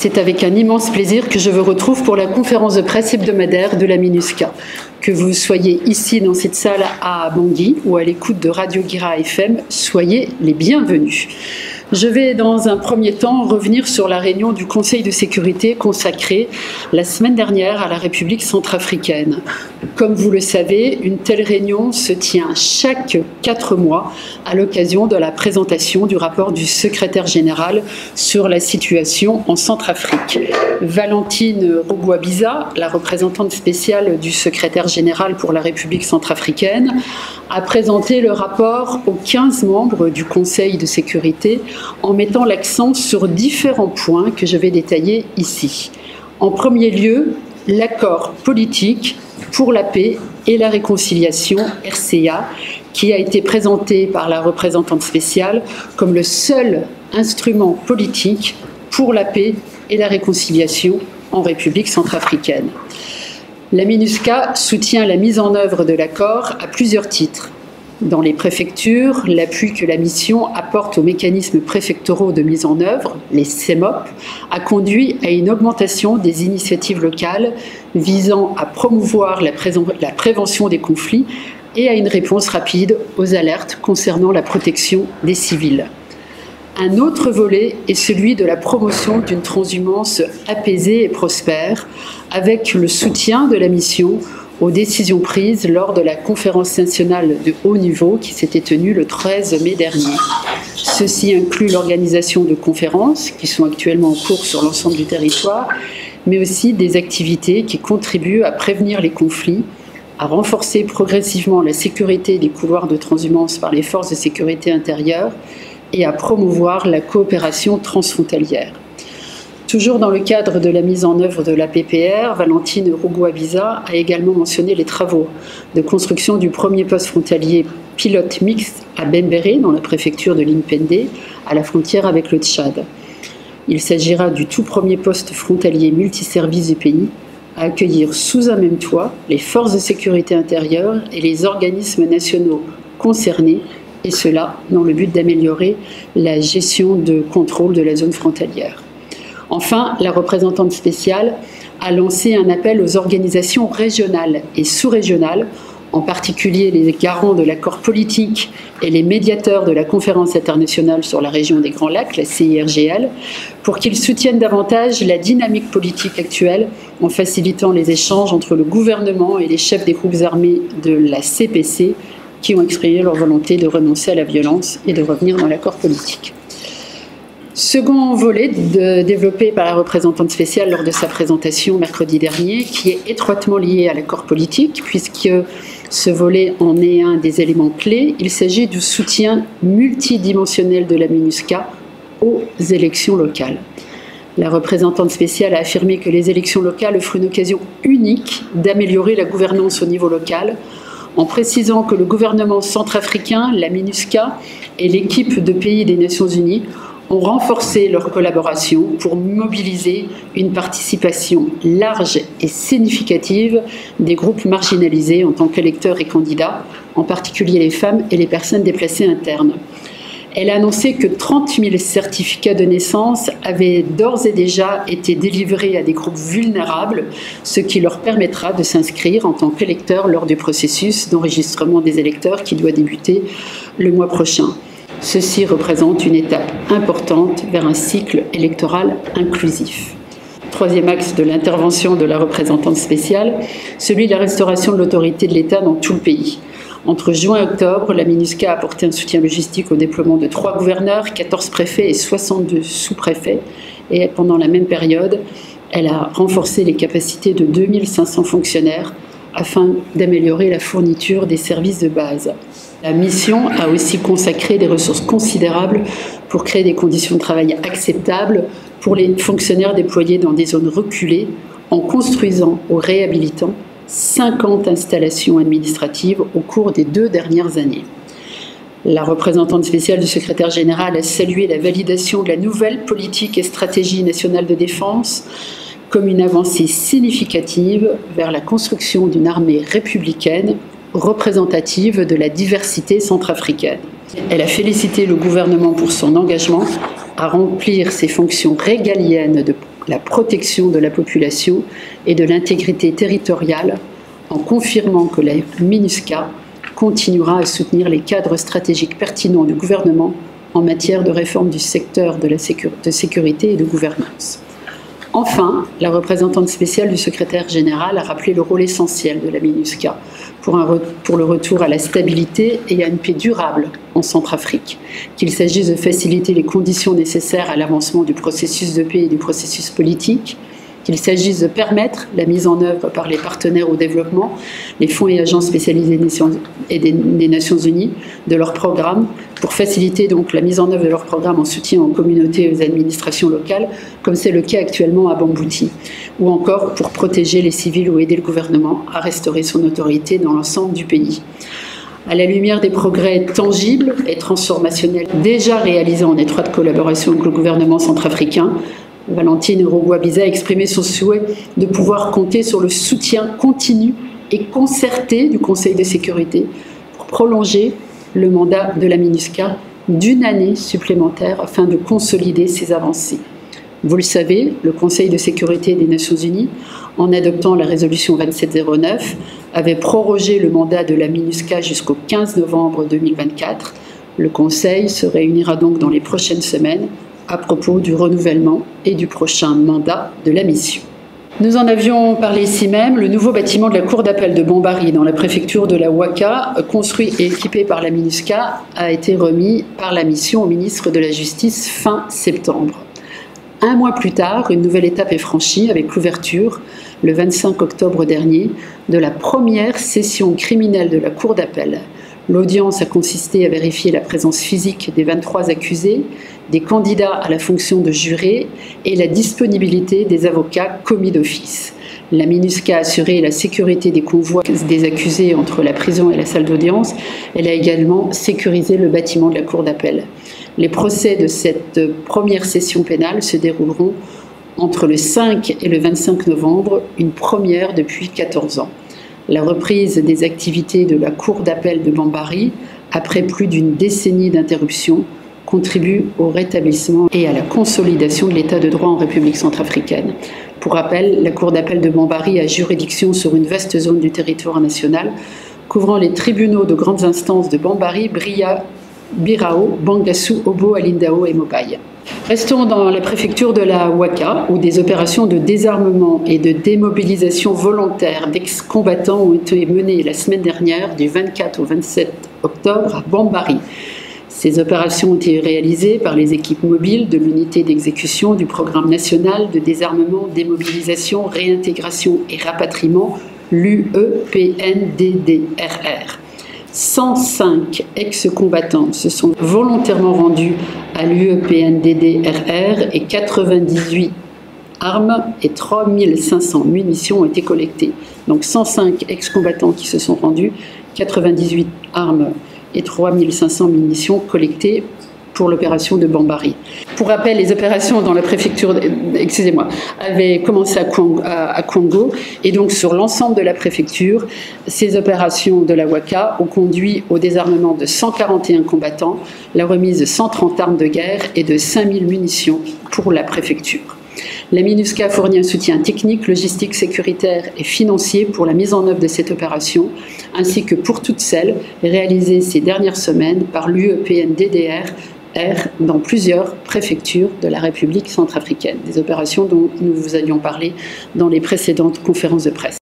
C'est avec un immense plaisir que je vous retrouve pour la conférence de presse hebdomadaire de la MINUSCA. Que vous soyez ici dans cette salle à Bangui ou à l'écoute de Radio Guira FM, soyez les bienvenus. Je vais dans un premier temps revenir sur la réunion du Conseil de sécurité consacrée la semaine dernière à la République centrafricaine. Comme vous le savez, une telle réunion se tient chaque 4 mois à l'occasion de la présentation du rapport du secrétaire général sur la situation en Centrafrique. Valentine Rugwabiza, la représentante spéciale du secrétaire général pour la République centrafricaine, a présenté le rapport aux 15 membres du Conseil de sécurité en mettant l'accent sur différents points que je vais détailler ici. En premier lieu, l'accord politique pour la paix et la réconciliation, RCA, qui a été présenté par la représentante spéciale comme le seul instrument politique pour la paix et la réconciliation en République centrafricaine. La MINUSCA soutient la mise en œuvre de l'accord à plusieurs titres. Dans les préfectures, l'appui que la mission apporte aux mécanismes préfectoraux de mise en œuvre, les CEMOP, a conduit à une augmentation des initiatives locales visant à promouvoir la prévention des conflits et à une réponse rapide aux alertes concernant la protection des civils. Un autre volet est celui de la promotion d'une transhumance apaisée et prospère, avec le soutien de la mission aux décisions prises lors de la conférence nationale de haut niveau qui s'était tenue le 13 mai dernier. Ceci inclut l'organisation de conférences qui sont actuellement en cours sur l'ensemble du territoire, mais aussi des activités qui contribuent à prévenir les conflits, à renforcer progressivement la sécurité des couloirs de transhumance par les forces de sécurité intérieure et à promouvoir la coopération transfrontalière. Toujours dans le cadre de la mise en œuvre de la PPR, Valentine Rugwabiza a également mentionné les travaux de construction du premier poste frontalier pilote mixte à Bembéré, dans la préfecture de Limpende, à la frontière avec le Tchad. Il s'agira du tout premier poste frontalier multiservice du pays, à accueillir sous un même toit les forces de sécurité intérieure et les organismes nationaux concernés, et cela dans le but d'améliorer la gestion de contrôle de la zone frontalière. Enfin, la représentante spéciale a lancé un appel aux organisations régionales et sous-régionales, en particulier les garants de l'accord politique et les médiateurs de la conférence internationale sur la région des Grands Lacs, la CIRGL, pour qu'ils soutiennent davantage la dynamique politique actuelle en facilitant les échanges entre le gouvernement et les chefs des groupes armés de la CPC qui ont exprimé leur volonté de renoncer à la violence et de revenir dans l'accord politique. Second volet développé par la représentante spéciale lors de sa présentation mercredi dernier, qui est étroitement lié à l'accord politique, puisque ce volet en est un des éléments clés. Il s'agit du soutien multidimensionnel de la MINUSCA aux élections locales. La représentante spéciale a affirmé que les élections locales offrent une occasion unique d'améliorer la gouvernance au niveau local, en précisant que le gouvernement centrafricain, la MINUSCA et l'équipe de pays des Nations Unies ont renforcé leur collaboration pour mobiliser une participation large et significative des groupes marginalisés en tant qu'électeurs et candidats, en particulier les femmes et les personnes déplacées internes. Elle a annoncé que 30 000 certificats de naissance avaient d'ores et déjà été délivrés à des groupes vulnérables, ce qui leur permettra de s'inscrire en tant qu'électeurs lors du processus d'enregistrement des électeurs qui doit débuter le mois prochain. Ceci représente une étape importante vers un cycle électoral inclusif. Troisième axe de l'intervention de la représentante spéciale, celui de la restauration de l'autorité de l'État dans tout le pays. Entre juin et octobre, la MINUSCA a apporté un soutien logistique au déploiement de 3 gouverneurs, 14 préfets et 62 sous-préfets. Et pendant la même période, elle a renforcé les capacités de 2500 fonctionnaires afin d'améliorer la fourniture des services de base. La mission a aussi consacré des ressources considérables pour créer des conditions de travail acceptables pour les fonctionnaires déployés dans des zones reculées en construisant ou réhabilitant 50 installations administratives au cours des 2 dernières années. La représentante spéciale du secrétaire général a salué la validation de la nouvelle politique et stratégie nationale de défense comme une avancée significative vers la construction d'une armée républicaine représentative de la diversité centrafricaine. Elle a félicité le gouvernement pour son engagement à remplir ses fonctions régaliennes de la protection de la population et de l'intégrité territoriale, en confirmant que la MINUSCA continuera à soutenir les cadres stratégiques pertinents du gouvernement en matière de réforme du secteur de sécurité et de gouvernance. Enfin, la représentante spéciale du secrétaire général a rappelé le rôle essentiel de la MINUSCA pour le retour à la stabilité et à une paix durable en Centrafrique, qu'il s'agisse de faciliter les conditions nécessaires à l'avancement du processus de paix et du processus politique, qu'il s'agisse de permettre la mise en œuvre par les partenaires au développement, les fonds et agences spécialisés des Nations Unies, de leurs programmes, pour faciliter donc la mise en œuvre de leurs programmes en soutien aux communautés et aux administrations locales, comme c'est le cas actuellement à Bambouti, ou encore pour protéger les civils ou aider le gouvernement à restaurer son autorité dans l'ensemble du pays. À la lumière des progrès tangibles et transformationnels déjà réalisés en étroite collaboration avec le gouvernement centrafricain, Valentine Rogua-Biza a exprimé son souhait de pouvoir compter sur le soutien continu et concerté du Conseil de sécurité pour prolonger le mandat de la MINUSCA d'une année supplémentaire afin de consolider ces avancées. Vous le savez, le Conseil de sécurité des Nations Unies, en adoptant la résolution 2709, avait prorogé le mandat de la MINUSCA jusqu'au 15 novembre 2024. Le Conseil se réunira donc dans les prochaines semaines à propos du renouvellement et du prochain mandat de la mission. Nous en avions parlé ici même, le nouveau bâtiment de la cour d'appel de Bambari dans la préfecture de la Ouaka, construit et équipé par la MINUSCA, a été remis par la mission au ministre de la Justice fin septembre. Un mois plus tard, une nouvelle étape est franchie avec l'ouverture, le 25 octobre dernier, de la première session criminelle de la cour d'appel. L'audience a consisté à vérifier la présence physique des 23 accusés, des candidats à la fonction de juré et la disponibilité des avocats commis d'office. La MINUSCA a assuré la sécurité des convois des accusés entre la prison et la salle d'audience. Elle a également sécurisé le bâtiment de la cour d'appel. Les procès de cette première session pénale se dérouleront entre le 5 et le 25 novembre, une première depuis 14 ans. La reprise des activités de la cour d'appel de Bambari, après plus d'une décennie d'interruption, contribue au rétablissement et à la consolidation de l'état de droit en République centrafricaine. Pour rappel, la cour d'appel de Bambari a juridiction sur une vaste zone du territoire national, couvrant les tribunaux de grandes instances de Bambari, Bria, Birao, Bangassou, Obo, Alindao et Mobaye. Restons dans la préfecture de la Ouaka, où des opérations de désarmement et de démobilisation volontaire d'ex-combattants ont été menées la semaine dernière, du 24 au 27 octobre, à Bambari. Ces opérations ont été réalisées par les équipes mobiles de l'unité d'exécution du programme national de désarmement, démobilisation, réintégration et rapatriement, l'UEPNDDRR. 105 ex-combattants se sont volontairement rendus à l'UEPNDDRR et 98 armes et 3500 munitions ont été collectées. Donc 105 ex-combattants qui se sont rendus, 98 armes et 3500 munitions collectées pour l'opération de Bambari. Pour rappel, les opérations dans la préfecture, avaient commencé à Kwango, et donc sur l'ensemble de la préfecture, ces opérations de la Ouaka ont conduit au désarmement de 141 combattants, la remise de 130 armes de guerre et de 5000 munitions pour la préfecture. La MINUSCA a fourni un soutien technique, logistique, sécuritaire et financier pour la mise en œuvre de cette opération, ainsi que pour toutes celles réalisées ces dernières semaines par l'UEPNDDR dans plusieurs préfectures de la République centrafricaine, des opérations dont nous vous avions parlé dans les précédentes conférences de presse.